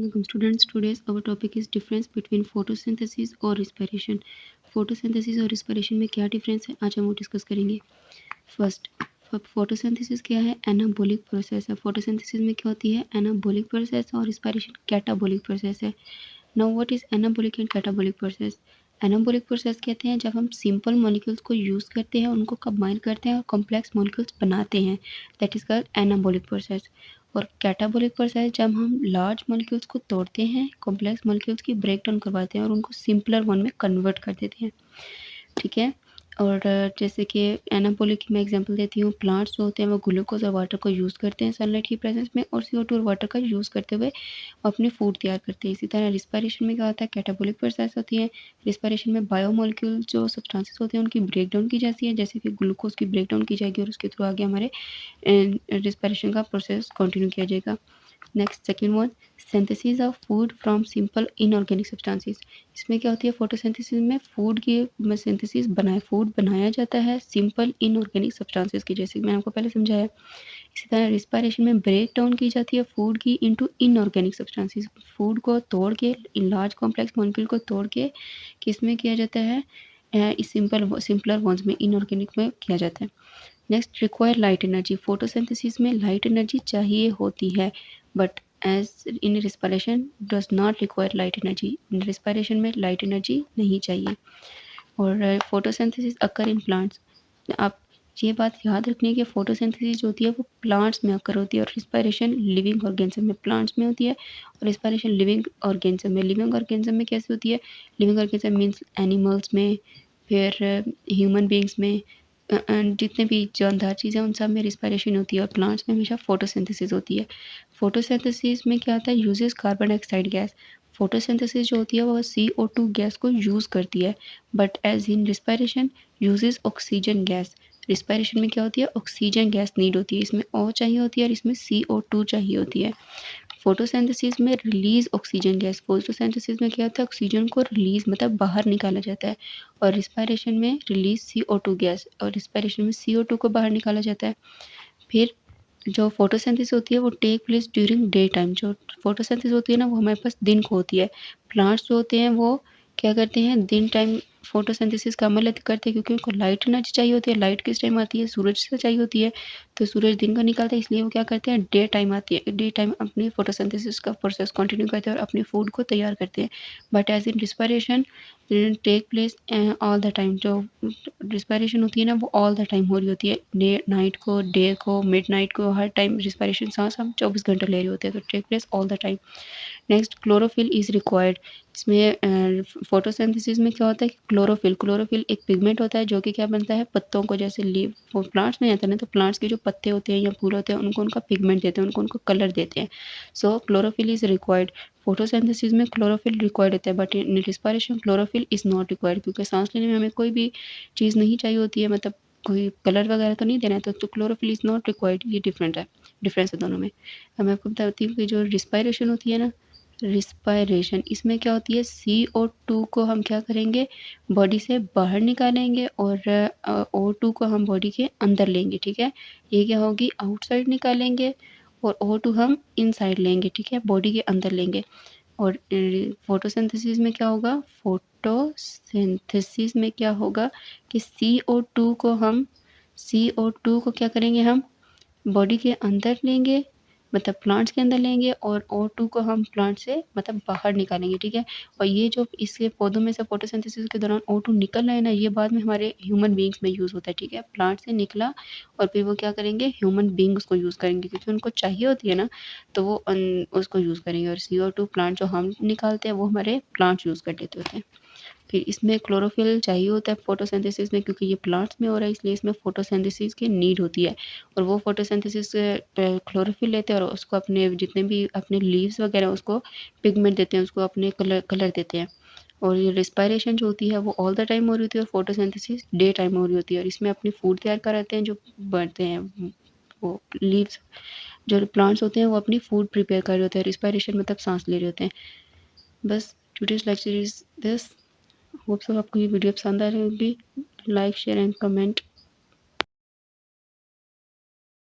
Assalamualaikum students. Today's our topic is difference between photosynthesis और respiration. photosynthesis और respiration में क्या difference है आज हम वो डिस्कस करेंगे. फर्स्ट, फोटोसिंथेसिस क्या है? एनाबॉलिक प्रोसेस है. फोटोसिंथेसिस में क्या होती है? एनाबॉलिक प्रोसेस और रिस्पायरेशन कैटाबॉलिक प्रोसेस है. Now what is anabolic and catabolic process? Anabolic process कहते हैं जब हम सिंपल मॉलिक्यूल्स को यूज़ करते हैं, उनको कंबाइन करते हैं और कॉम्प्लेक्स मॉलिक्यूल्स बनाते हैं, that is called anabolic process. और कैटाबॉलिक प्रोसेस जब हम लार्ज मॉलिक्यूल्स को तोड़ते हैं, कॉम्प्लेक्स मॉलिक्यूल्स की ब्रेक डाउन करवाते हैं और उनको सिंपलर वन में कन्वर्ट कर देते हैं. ठीक है. और जैसे कि एनाबॉलिक की मैं एग्जांपल देती हूँ. प्लांट्स जो होते हैं वो ग्लूकोज और वाटर को यूज़ करते हैं सनलाइट की प्रेजेंस में, और CO2 और वाटर का यूज़ करते हुए अपनी फूड तैयार करते हैं. इसी तरह रिस्पायरेशन में क्या होता है? कैटाबॉलिक प्रोसेस होती है. रिस्पायरेशन में बायोमोलिक्यूल जो सब्सटेंसेस होते हैं उनकी ब्रेकडाउन की जाती है, जैसे कि ग्लूकोज की ब्रेकडाउन की जाएगी और उसके थ्रू आगे हमारे रिस्पायरेशन का प्रोसेस कंटिन्यू किया जाएगा. Next, second one, synthesis of food from simple inorganic substances. इसमें क्या होती है? फोटोसिंथेसिस में फूड की सिंथेसिस फूड बनाया जाता है सिंपल इनऑर्गेनिक सब्सटेंसेस की, जैसे कि मैंने आपको पहले समझाया. इसी तरह रिस्पायरेशन में ब्रेक डाउन की जाती है फूड की इनटू इनऑर्गेनिक सब्सटेंसेस. फूड को तोड़ के, लार्ज कॉम्प्लेक्स मॉलिक्यूल को तोड़ के किस में किया जाता है? इस सिंपलर वंस में, इनऑर्गेनिक में किया जाता है. Next, require light energy. Photosynthesis में लाइट एनर्जी चाहिए होती है, but as in respiration does not require light energy. Respiration में लाइट एनर्जी नहीं चाहिए. और फोटोसिंथेसिस अकर इन प्लांट्स. आप ये बात याद रखनी है कि फोटोसिंथेसिस जो होती है वो प्लांट्स में अकर होती है, और रिस्पायरेशन लिविंग ऑर्गेनिज्म में प्लांट्स में होती है, और रिस्पायरेशन लिविंग ऑर्गेनिज्म में. लिविंग ऑर्गेनिज्म में कैसे होती है? लिविंग ऑर्गेनिज्म मीन्स एनिमल्स में, फिर ह्यूमन बींग्स में, जितने भी जानदार चीज़ें उन सब में रिस्पायरेशन होती है, और प्लांट्स में हमेशा फोटोसिंथेसिस होती है. फोटोसिंथेसिस में क्या होता है? Uses carbon dioxide gas. Photosynthesis जो होती है वो CO2 गैस को यूज़ करती है, but as in respiration uses oxygen gas. Respiration में क्या होती है? ऑक्सीजन गैस नीड होती है, इसमें O चाहिए होती है और इसमें CO2 चाहिए होती है. फोटोसिंथेसिस में रिलीज ऑक्सीजन गैस. फोटोसिंथेसिस में क्या होता है? ऑक्सीजन को रिलीज मतलब बाहर निकाला जाता है, और रिस्पायरेशन में रिलीज CO2 गैस, और रिस्पायरेशन में CO2 को बाहर निकाला जाता है. फिर जो फोटोसिंथेसिस होती है वो take place during day time. जो फोटोसिंथेसिस होती है ना वो हमारे पास दिन को होती है. प्लांट्स जो होते हैं वो क्या करते हैं? दिन टाइम फोटोसिंथेसिस का अमल करते हैं, क्योंकि उनको लाइट एनर्जी चाहिए होती है. लाइट किस टाइम आती है? सूरज से चाहिए होती है, तो सूरज दिन का निकलता है, इसलिए वो क्या करते हैं? डे टाइम आती है, डे टाइम अपनी फोटोसिंथेसिस का प्रोसेस कंटिन्यू करते हैं और अपनी फूड को तैयार करते हैं. But as in respiration take place all the time. जो रिस्पायरेशन होती है ना वो ऑल द टाइम हो रही होती है, डे नाइट को, डे को, मिड नाइट को, हर टाइम रिस्पायरेशन सांस हम 24 घंटे ले रहे होते हैं, तो take place all the time. Next, chlorophyll is required. इसमें फोटोसिंथेसिस में क्या होता है? क्लोरोफिल एक पिगमेंट होता है जो कि क्या बनता है? पत्तों को, जैसे लीव वो प्लांट्स में आता है ना, तो प्लांट्स के जो पत्ते होते हैं या फूल होते हैं उनको उनका पिगमेंट देते हैं, उनको कलर देते हैं. सो क्लोरोफिल इज रिक्वायर्ड. फोटोसिंथेसिस में क्लोरोफिल रिक्वायर्ड होता है, but in respiration chlorophyll is not required, क्योंकि सांस लेने में हमें कोई भी चीज़ नहीं चाहिए होती है, मतलब कोई कलर वगैरह तो नहीं देना है, तो क्लोरोफिल इज नॉट रिक्वायर्ड. ये डिफरेंस है दोनों में. अब मैं आपको बताती हूँ कि जो रिस्पायरेशन होती है ना, रिस्पायरेशन इसमें क्या होती है? CO2 को हम क्या करेंगे? बॉडी से बाहर निकालेंगे, और O2 को हम बॉडी के अंदर लेंगे. ठीक है. ये क्या होगी? आउटसाइड निकालेंगे, और O2 हम इनसाइड लेंगे. ठीक है, बॉडी के अंदर लेंगे. और फोटोसिंथेसिस में क्या होगा? फोटोसिंथेसिस में क्या होगा कि CO2 को क्या करेंगे? हम बॉडी के अंदर लेंगे, मतलब प्लांट्स के अंदर लेंगे, और O2 को हम प्लांट से मतलब बाहर निकालेंगे. ठीक है. और ये जो इसके पौधों में से फोटोसिंथेसिस के दौरान O2 निकल रहा है ना, ये बाद में हमारे ह्यूमन बींग्स में यूज़ होता है. ठीक है, प्लांट से निकला और फिर वो क्या करेंगे? ह्यूमन बींग उसको यूज़ करेंगे, क्योंकि उनको चाहिए होती है ना, तो वो उसको यूज़ करेंगे. और CO2 प्लांट जो हम निकालते हैं वो हमारे प्लांट्स यूज़ कर लेते होते हैं. फिर इसमें क्लोरोफिल चाहिए होता है फोटोसिंथेसिस में, क्योंकि ये प्लांट्स में हो रहा है, इसलिए इसमें फोटोसिंथेसिस की नीड होती है. और वो फोटोसिंथेसिस क्लोरोफिल लेते हैं और उसको अपने जितने भी अपने लीव्स वगैरह उसको पिगमेंट देते हैं, उसको अपने कलर देते हैं. और ये रिस्पायरेशन जो होती है वो ऑल द टाइम हो रही होती है, और फोटोसिंथेसिस डे टाइम हो रही होती है. और इसमें अपनी फूड तैयार कराते हैं जो बढ़ते हैं, वो लीव्स जो प्लांट्स होते हैं वो अपनी फूड प्रिपेयर कर रहे होते हैं. रिस्पायरेशन मतलब सांस ले रहे होते हैं. बस today's lecture is this. Hope so आपको ये वीडियो पसंद आ रही होगी. Like, share and comment.